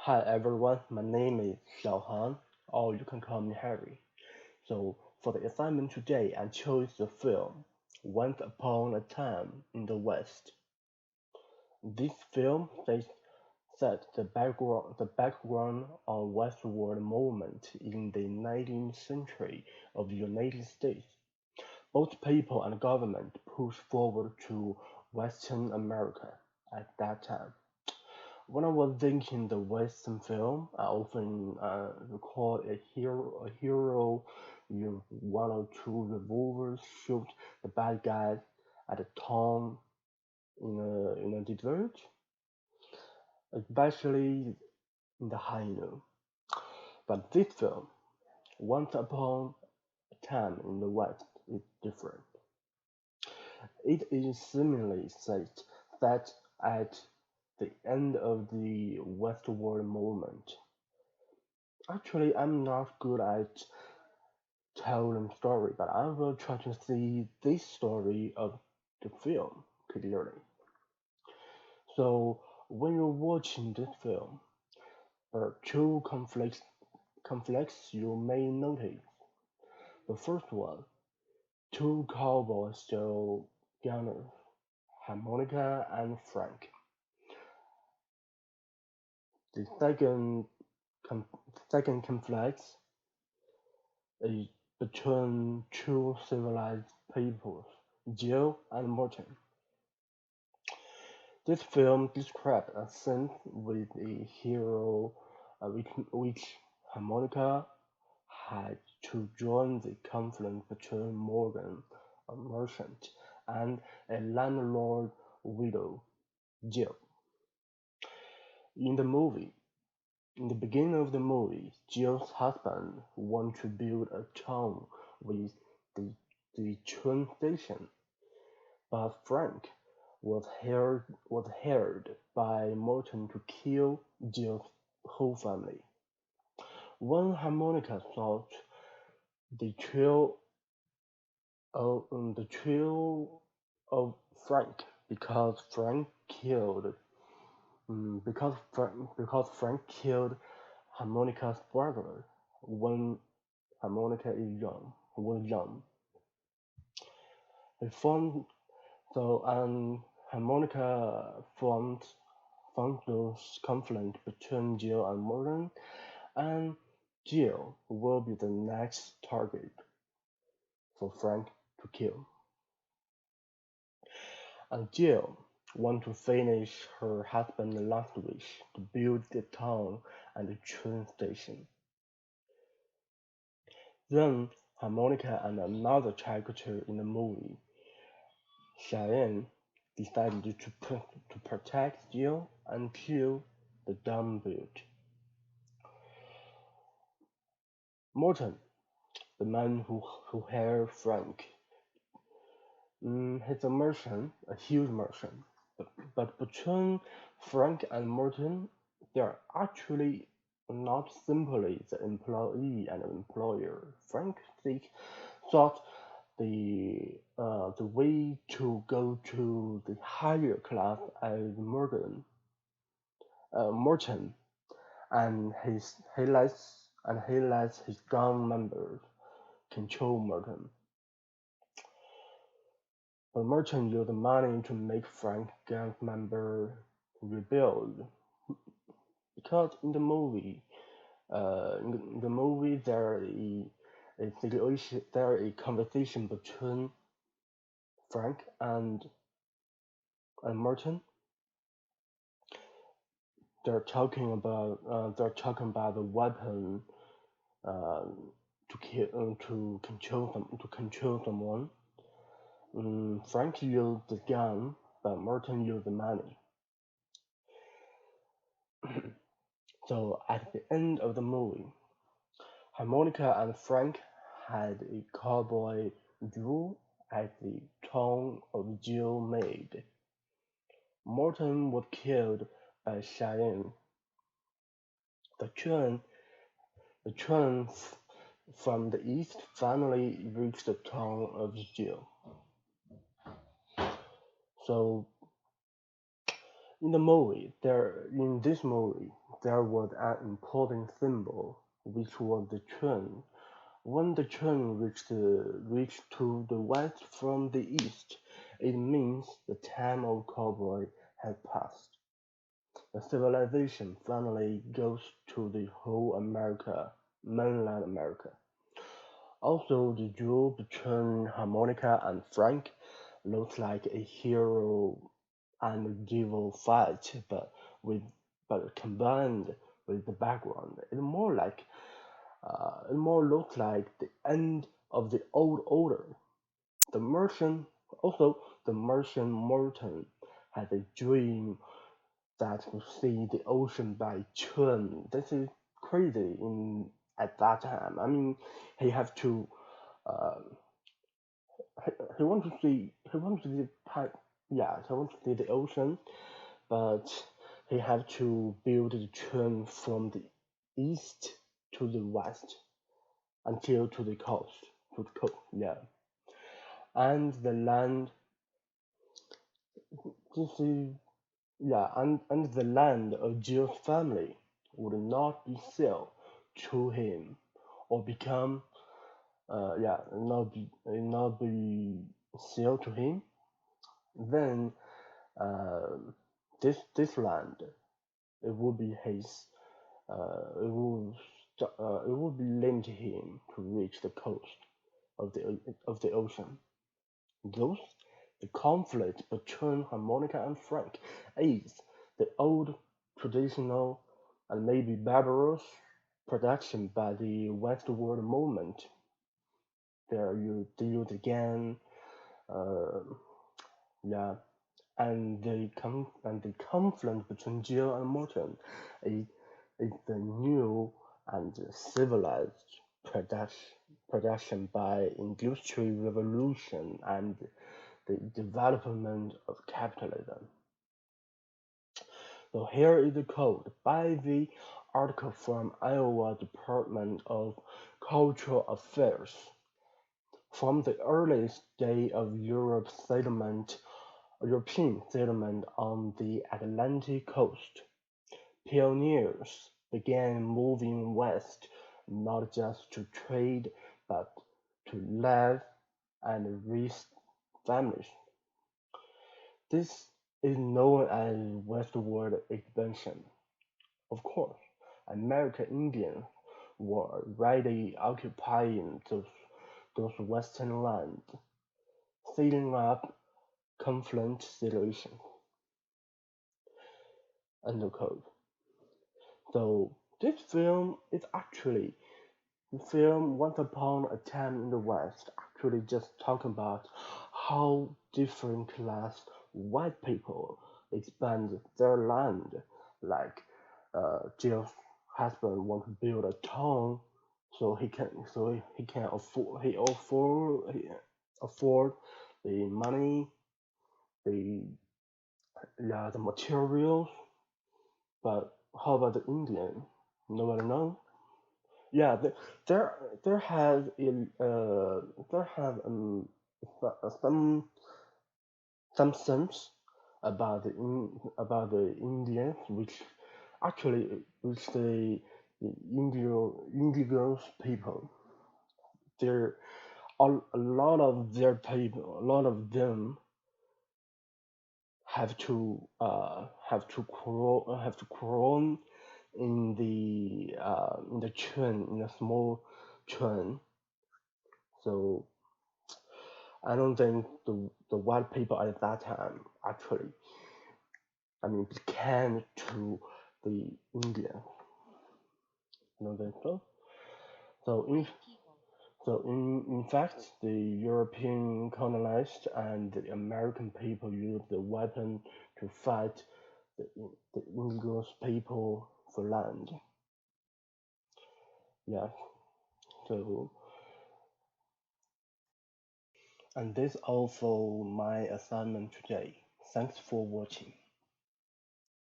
Hi everyone, my name is Xiaohan, or you can call me Harry. So, for the assignment today, I chose the film Once Upon a Time in the West. This film set the background on westward movement in the 19th century of the United States. Both people and government pushed forward to Western America at that time. When I was thinking the Western film, I often recall a hero with one or two revolvers shoot the bad guys at a time in a desert, especially in the high noon. But this film, Once Upon a Time in the West, is different. It is seemingly set at the end of the westward movement. Actually, I'm not good at telling story, but I will try to see this story of the film clearly. So when you're watching this film, there are two conflicts you may notice. The first one, two cowboys still gunners, Harmonica and Frank. The com- second conflict is between two civilized peoples, Jill and Morton. This film describes a scene with a hero which Harmonica had to join the conflict between Morgan, a merchant, and a landlord widow, Jill. In the movie, in the beginning of the movie, Jill's husband wants to build a town with the, the train station, but Frank was hired by Morton to kill Jill's whole family. When Harmonica thought the trail of Frank because Frank killed Harmonica's brother when Harmonica was young. He found Harmonica found those conflict between Jill and Morgan, and Jill will be the next target for Frank to kill. And Jill wants to finish her husband's last wish to build the town and the train station. Then Harmonica and another character in the movie, Cheyenne, decided to protect Jill and kill the dumb build. Morton, the man who hired Frank, he's a merchant, a huge merchant. But between Frank and Morton, they are actually not simply the employee and employer. Frank thought the way to go to the higher class as Morton, and he lets his gang members control Morton. But Morton used the money to make Frank gang member rebuild because in the movie there is a conversation between Frank and Martin. They're talking about the weapon uh, to control someone. Frank used the gun, but Martin used the money. So at the end of the movie, Harmonica and Frank had a cowboy duel at the town of Jill Maid. Morton was killed by Cheyenne. The train, the train from the east finally reached the town of Jill. So in this movie, there was an important symbol, which was the train. When the train reached to the west from the east, it means the time of cowboy had passed. The civilization finally goes to the whole America, mainland America. Also, the duel between Harmonica and Frank looks like a hero and devil fight, with but combined with the background, it more looks like the end of the old order. The merchant, also the merchant Morton, had a dream that would see the ocean by turn. This is crazy in at that time. I mean, he have to uh, he wants to see he wants to see the ocean, but he have to build the train from the east to the west until to the coast, yeah. And the land, this is, yeah, and the land of Jill's family would not be sold to him or become, not be sold to him. Then, uh, this land, it would be his. It would be lent to him to reach the coast of the ocean. Thus, the conflict between Harmonica and Frank is the old, traditional, and maybe barbarous production by the Westward movement. There you deal again, uh, yeah, and the conflict between Jill and Morton is, is the new and civilized production production by industrial revolution and the development of capitalism. So here is the code by the article from Iowa Department of Cultural Affairs. From the earliest day of European settlement on the Atlantic coast, pioneers began moving west not just to trade but to live and raise families. This is known as westward expansion. Of course, American Indians were already occupying those western lands, setting up conflict situations. Unquote. So this film is actually the film Once Upon a Time in the West actually just talking about how different class white people expand their land. Like Jill's husband want to build a town so he can afford the money, the the materials. But how about the Indian? Nobody knows. Yeah, there there has in there have some sense about about the Indians, which the indigenous people. There a lot of their people, a lot of them have to crawl in the train in a small train. So I don't think the white people at that time actually, I mean, became to the Indian. I don't think so. So in in fact, the European colonized and the American people used the weapon to fight the, the indigenous people for land. Yeah. So and this all for my assignment today. Thanks for watching.